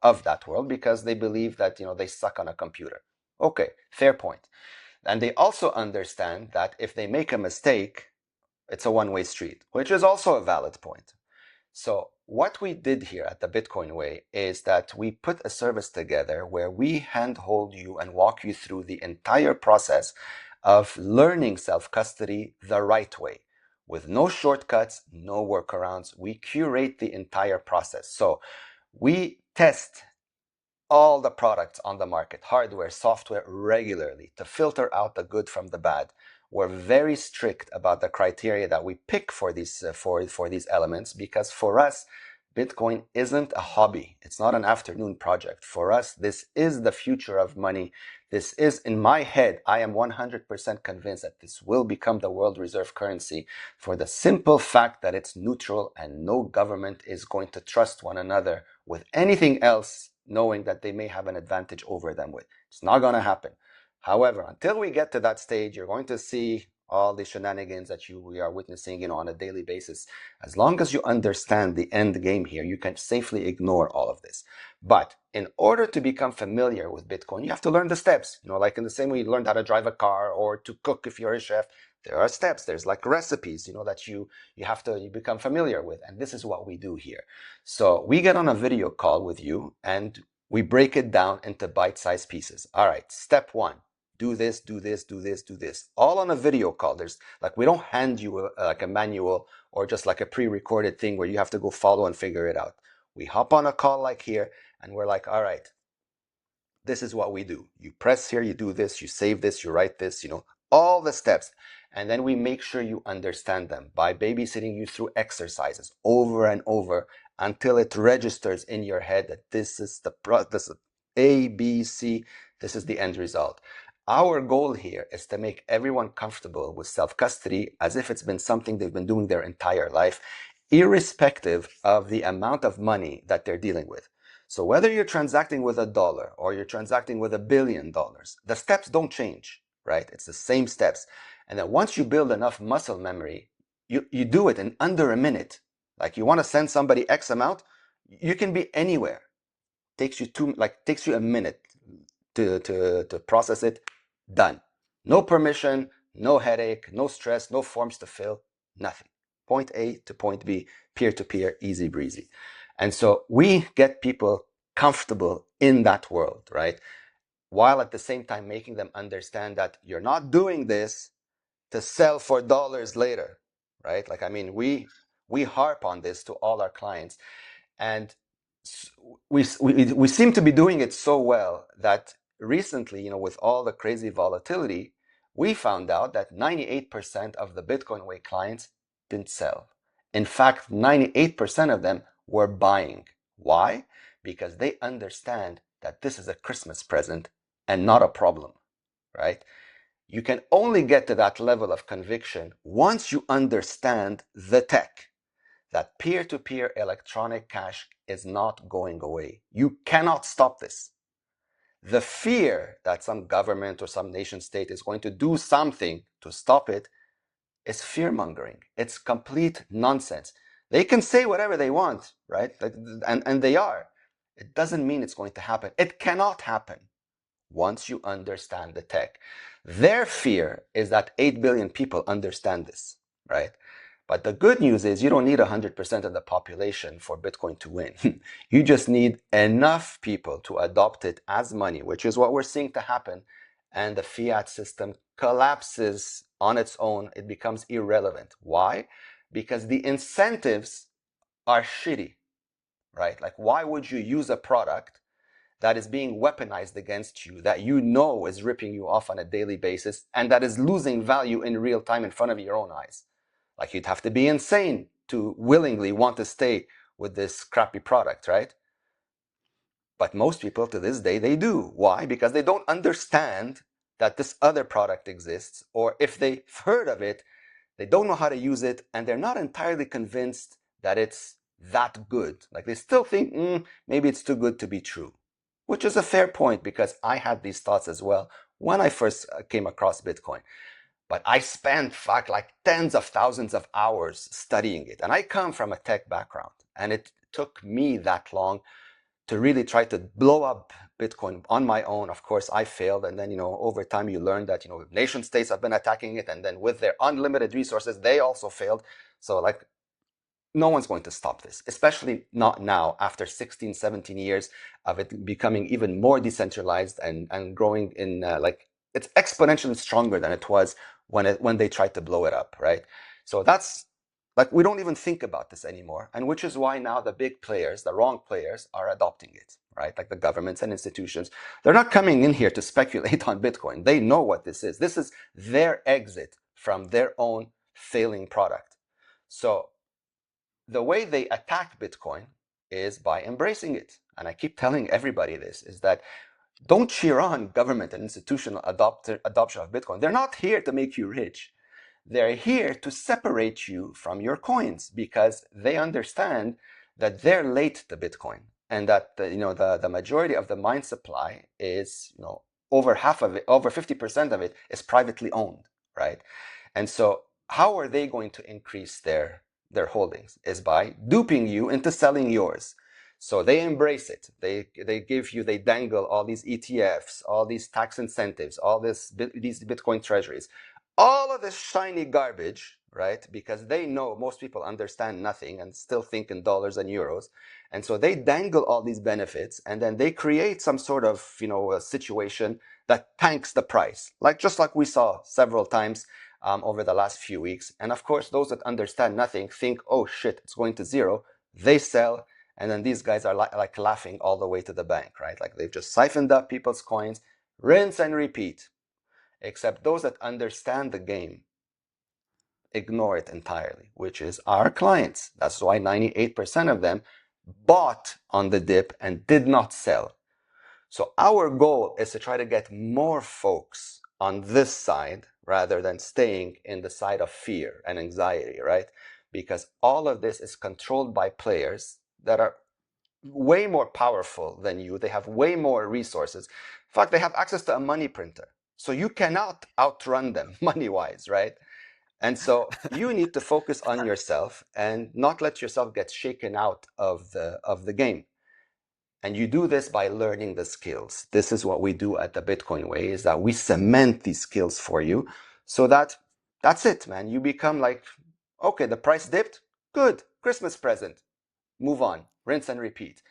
of that world because they believe that, they suck on a computer. Okay, fair point. And they also understand that if they make a mistake, it's a one-way street, which is also a valid point. So what we did here at the Bitcoin Way is that we put a service together where we handhold you and walk you through the entire process of learning self-custody the right way. With no shortcuts, no workarounds, we curate the entire process. So we test all the products on the market, hardware, software, regularly to filter out the good from the bad. We're very strict about the criteria that we pick for these for these elements because for us, Bitcoin isn't a hobby. It's not an afternoon project. For us, this is the future of money. This is, in my head, I am 100% convinced that this will become the world reserve currency for the simple fact that it's neutral and no government is going to trust one another with anything else, knowing that they may have an advantage over them with. It's not going to happen. However, until we get to that stage, you're going to see all the shenanigans that we are witnessing, on a daily basis. As long as you understand the end game here, you can safely ignore all of this. But in order to become familiar with Bitcoin, you have to learn the steps. Like in the same way you learned how to drive a car or to cook if you're a chef. There are steps. There's like recipes, that you have to become familiar with. And this is what we do here. So we get on a video call with you and we break it down into bite-sized pieces. All right, step one, do this, do this, do this, do this. All on a video call. There's like, we don't hand you like a manual or just like a pre-recorded thing where you have to go follow and figure it out. We hop on a call like here and we're like, all right, this is what we do. You press here, you do this, you save this, you write this, all the steps. And then we make sure you understand them by babysitting you through exercises over and over until it registers in your head that this is this is A, B, C, this is the end result. Our goal here is to make everyone comfortable with self-custody as if it's been something they've been doing their entire life, irrespective of the amount of money that they're dealing with. So whether you're transacting with $1 or you're transacting with $1 billion, the steps don't change, right? It's the same steps. And then once you build enough muscle memory, you do it in under a minute. Like you want to send somebody X amount, you can be anywhere. Takes you a minute to process it. Done. No permission, no headache, no stress, no forms to fill, nothing. Point A to point B, peer to peer, easy breezy. And so we get people comfortable in that world, right? While at the same time making them understand that you're not doing this to sell for dollars later, right? Like, I mean, we harp on this to all our clients, and we seem to be doing it so well that recently, with all the crazy volatility, we found out that 98% of the Bitcoin Way clients didn't sell. In fact, 98% of them were buying. Why? Because they understand that this is a Christmas present and not a problem, right? You can only get to that level of conviction once you understand the tech. That peer-to-peer electronic cash is not going away. You cannot stop this. The fear that some government or some nation state is going to do something to stop it is fear mongering. It's complete nonsense. They can say whatever they want, right? And they are. It doesn't mean it's going to happen. It cannot happen once you understand the tech. Their fear is that 8 billion people understand this, right? But the good news is you don't need 100% of the population for Bitcoin to win. You just need enough people to adopt it as money, which is what we're seeing to happen. And the fiat system collapses on its own. It becomes irrelevant. Why? Because the incentives are shitty, right? Like, why would you use a product that is being weaponized against you, that you know is ripping you off on a daily basis, and that is losing value in real time in front of your own eyes? Like, you'd have to be insane to willingly want to stay with this crappy product, right? But most people to this day, they do. Why? Because they don't understand that this other product exists, or if they've heard of it, they don't know how to use it, and they're not entirely convinced that it's that good. Like, they still think, maybe it's too good to be true, which is a fair point, because I had these thoughts as well when I first came across Bitcoin. But I spent like tens of thousands of hours studying it. And I come from a tech background. And it took me that long to really try to blow up Bitcoin on my own. Of course, I failed. And then, over time, you learn that, nation states have been attacking it. And then with their unlimited resources, they also failed. So, like, no one's going to stop this, especially not now after 16, 17 years of it becoming even more decentralized and growing in like, it's exponentially stronger than it was when they tried to blow it up, right? So that's like, we don't even think about this anymore, and which is why now the big players, the wrong players, are adopting it, right? Like the governments and institutions, they're not coming in here to speculate on Bitcoin. They know what this is. This is their exit from their own failing product. So the way they attack Bitcoin is by embracing it. And I keep telling everybody this, is that don't cheer on government and institutional adoption of Bitcoin. They're not here to make you rich. They're here to separate you from your coins, because they understand that they're late to Bitcoin, and that the majority of the mine supply is, over half of it, over 50% of it is privately owned, right? And so how are they going to increase their holdings? Is by duping you into selling yours. So they embrace it. They dangle all these ETFs, all these tax incentives, all these Bitcoin treasuries, all of this shiny garbage, right? Because they know most people understand nothing and still think in dollars and euros. And so they dangle all these benefits, and then they create some sort of, a situation that tanks the price, just like we saw several times over the last few weeks. And of course, those that understand nothing think, oh shit, it's going to zero. They sell, and then these guys are like laughing all the way to the bank, right? Like, they've just siphoned up people's coins, rinse and repeat. Except those that understand the game ignore it entirely, which is our clients. That's why 98% of them bought on the dip and did not sell. So our goal is to try to get more folks on this side rather than staying in the side of fear and anxiety, right? Because all of this is controlled by players that are way more powerful than you. They have way more resources. In fact, they have access to a money printer. So you cannot outrun them money-wise, right? And so you need to focus on yourself and not let yourself get shaken out of the game. And you do this by learning the skills. This is what we do at the Bitcoin Way, is that we cement these skills for you, so that that's it, man. You become like, okay, the price dipped, good, Christmas present, move on, rinse and repeat.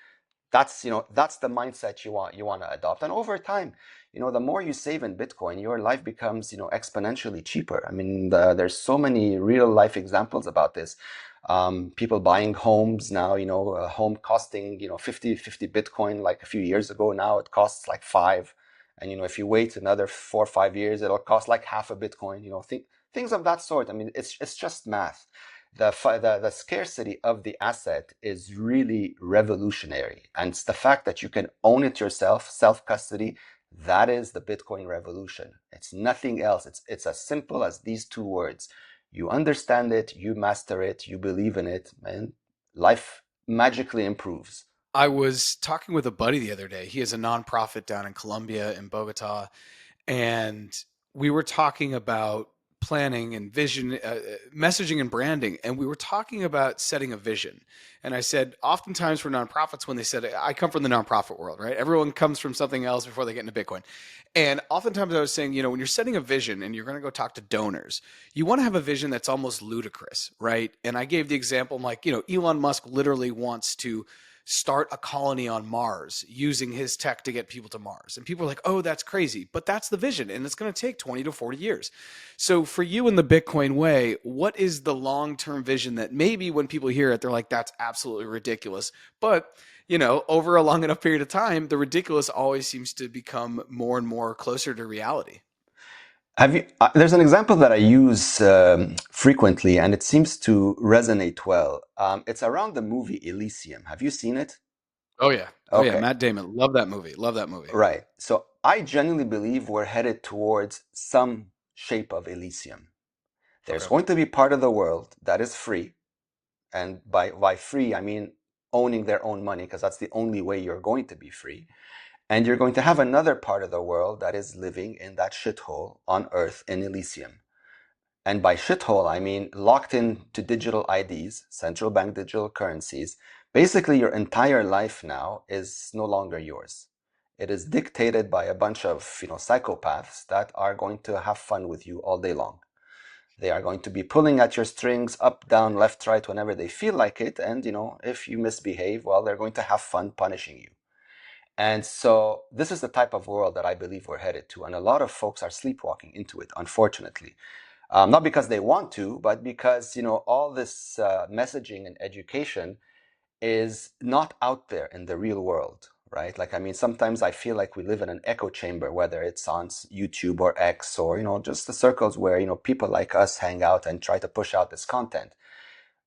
That's the mindset you want to adopt. And over time, the more you save in Bitcoin, your life becomes exponentially cheaper. I mean, there's so many real life examples about this. People buying homes now, a home costing 50 Bitcoin like a few years ago. Now it costs like 5. And if you wait another 4 or 5 years, it'll cost like half a Bitcoin. Things of that sort. I mean, it's just math. The scarcity of the asset is really revolutionary. And it's the fact that you can own it yourself, self-custody, that is the Bitcoin revolution. It's nothing else. It's as simple as these two words. You understand it, you master it, you believe in it, and life magically improves. I was talking with a buddy the other day. He has a nonprofit down in Colombia, in Bogota, and we were talking about planning and vision, messaging and branding, and we were talking about setting a vision. And I said, oftentimes for nonprofits, when they said, I come from the nonprofit world, right? Everyone comes from something else before they get into Bitcoin. And oftentimes I was saying, when you're setting a vision and you're going to go talk to donors, you want to have a vision that's almost ludicrous, right? And I gave the example, I'm like, Elon Musk literally wants to start a colony on Mars using his tech to get people to Mars. And people are like, oh, that's crazy. But that's the vision. And it's going to take 20 to 40 years. So for you in the Bitcoin way, what is the long term vision that maybe when people hear it, they're like, that's absolutely ridiculous. But over a long enough period of time, the ridiculous always seems to become more and more closer to reality. Have you? There's an example that I use frequently, and it seems to resonate well. It's around the movie Elysium. Have you seen it? Oh yeah. Oh yeah. Okay, Matt Damon. Love that movie. Love that movie. right. So I genuinely believe we're headed towards some shape of Elysium. There's Okay. going to be part of the world that is free, and by free I mean owning their own money, because that's the only way you're going to be free. And you're going to have another part of the world that is living in that shithole on Earth in Elysium. And by shithole, I mean locked into digital IDs, central bank digital currencies. Basically, your entire life now is no longer yours. It is dictated by a bunch of psychopaths that are going to have fun with you all day long. They are going to be pulling at your strings up, down, left, right, whenever they feel like it. And if you misbehave, well, they're going to have fun punishing you. And so this is the type of world that I believe we're headed to. And a lot of folks are sleepwalking into it, unfortunately. Not because they want to, but because all this messaging and education is not out there in the real world, right? Like, I mean, sometimes I feel like we live in an echo chamber, whether it's on YouTube or X, or just the circles where people like us hang out and try to push out this content.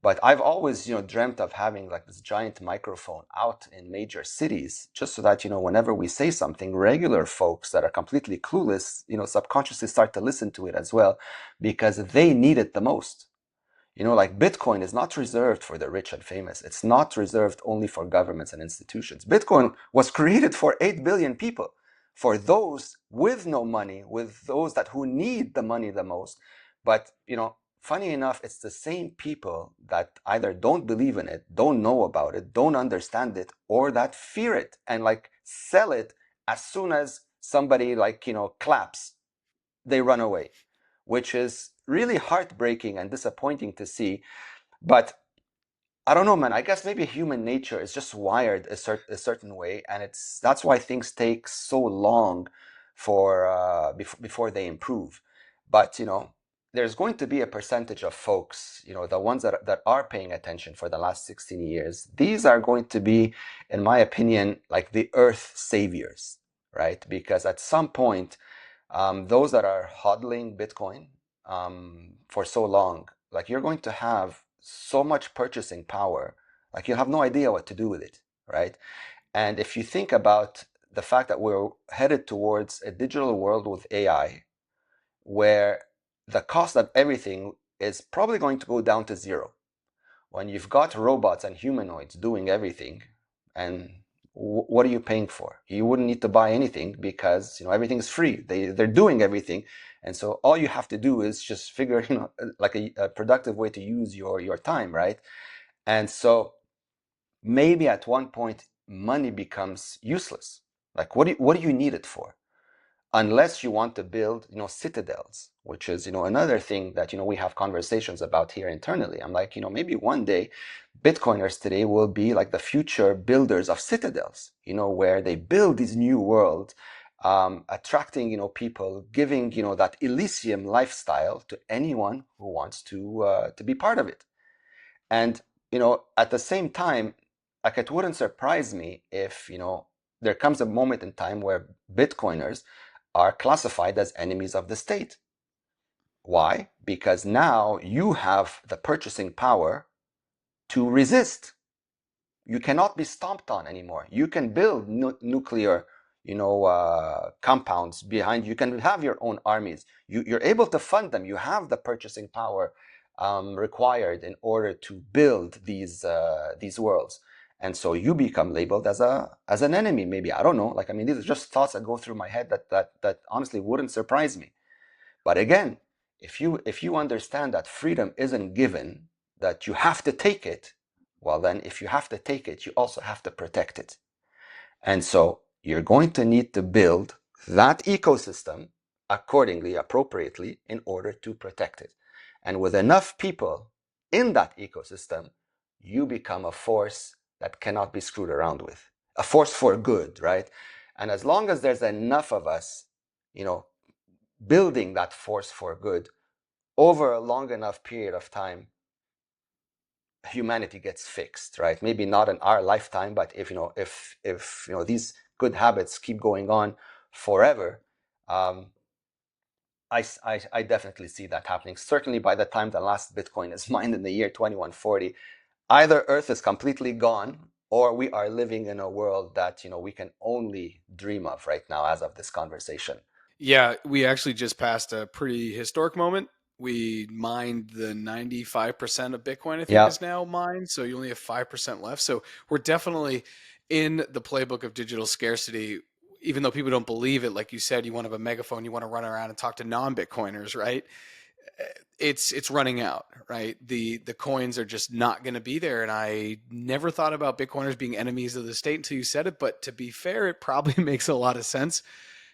But I've always, dreamt of having like this giant microphone out in major cities, just so that, whenever we say something, regular folks that are completely clueless, subconsciously start to listen to it as well, because they need it the most. Like Bitcoin is not reserved for the rich and famous. It's not reserved only for governments and institutions. Bitcoin was created for 8 billion people, for those with no money, with those that who need the money the most. But, funny enough, it's the same people that either don't believe in it, don't know about it, don't understand it, or that fear it and like sell it as soon as somebody like, claps, they run away, which is really heartbreaking and disappointing to see. But I don't know, man. I guess maybe human nature is just wired a certain way, and that's why things take so long for before they improve. But there's going to be a percentage of folks, the ones that are paying attention for the last 16 years. These are going to be, in my opinion, like the Earth saviors, right? Because at some point, those that are hodling Bitcoin for so long, like you're going to have so much purchasing power, like you have no idea what to do with it, right? And if you think about the fact that we're headed towards a digital world with AI, where the cost of everything is probably going to go down to zero, when you've got robots and humanoids doing everything, and what are you paying for? You wouldn't need to buy anything because everything's free. They're doing everything, and so all you have to do is just figure like a productive way to use your time, right? And so maybe at one point money becomes useless. Like what do you need it for? Unless you want to build citadels, which is another thing that we have conversations about here internally. I'm like, maybe one day Bitcoiners today will be like the future builders of citadels, where they build these new worlds, attracting people, giving that Elysium lifestyle to anyone who wants to be part of it. And at the same time, like, it wouldn't surprise me if there comes a moment in time where Bitcoiners are classified as enemies of the state. Why? Because now you have the purchasing power to resist. You cannot be stomped on anymore. You can build nuclear, compounds behind. You can have your own armies. You're able to fund them. You have the purchasing power required in order to build these worlds. And so you become labeled as an enemy, maybe. I don't know. Like, I mean, these are just thoughts that go through my head that honestly wouldn't surprise me. But again, if you understand that freedom isn't given, that you have to take it, well then if you have to take it, you also have to protect it. And so you're going to need to build that ecosystem accordingly, appropriately, in order to protect it. And with enough people in that ecosystem, you become a force that cannot be screwed around with. A force for good, right? And as long as there's enough of us, you know, building that force for good over a long enough period of time, humanity gets fixed, right? Maybe not in our lifetime, but if these good habits keep going on forever, um, I definitely see that happening. Certainly by the time the last Bitcoin is mined in the year 2140, either Earth is completely gone or we are living in a world that we can only dream of right now as of this conversation. Yeah, we actually just passed a pretty historic moment. We mined the 95% of Bitcoin, I think, Yeah, is now mined. So you only have 5% left. So we're definitely in the playbook of digital scarcity. Even though people don't believe it, like you said, you want to have a megaphone, you want to run around and talk to non-Bitcoiners, right? It's running out, right? The coins are just not going to be there. And I never thought about Bitcoiners being enemies of the state until you said it. But to be fair, it probably makes a lot of sense.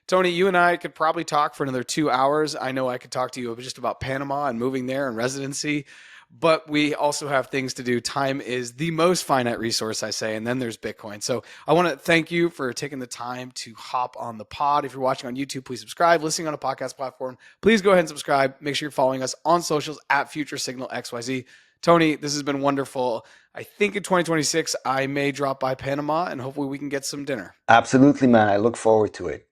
Tony, you and I could probably talk for another 2 hours. I know I could talk to you just about Panama and moving there and residency, but we also have things to do. Time is the most finite resource, I say, and then there's Bitcoin. So I want to thank you for taking the time to hop on the pod. If you're watching on YouTube, please subscribe. Listening on a podcast platform, please go ahead and subscribe. Make sure you're following us on socials at Future Signal XYZ. Tony, this has been wonderful. I think in 2026, I may drop by Panama and hopefully we can get some dinner. absolutely, man. I look forward to it.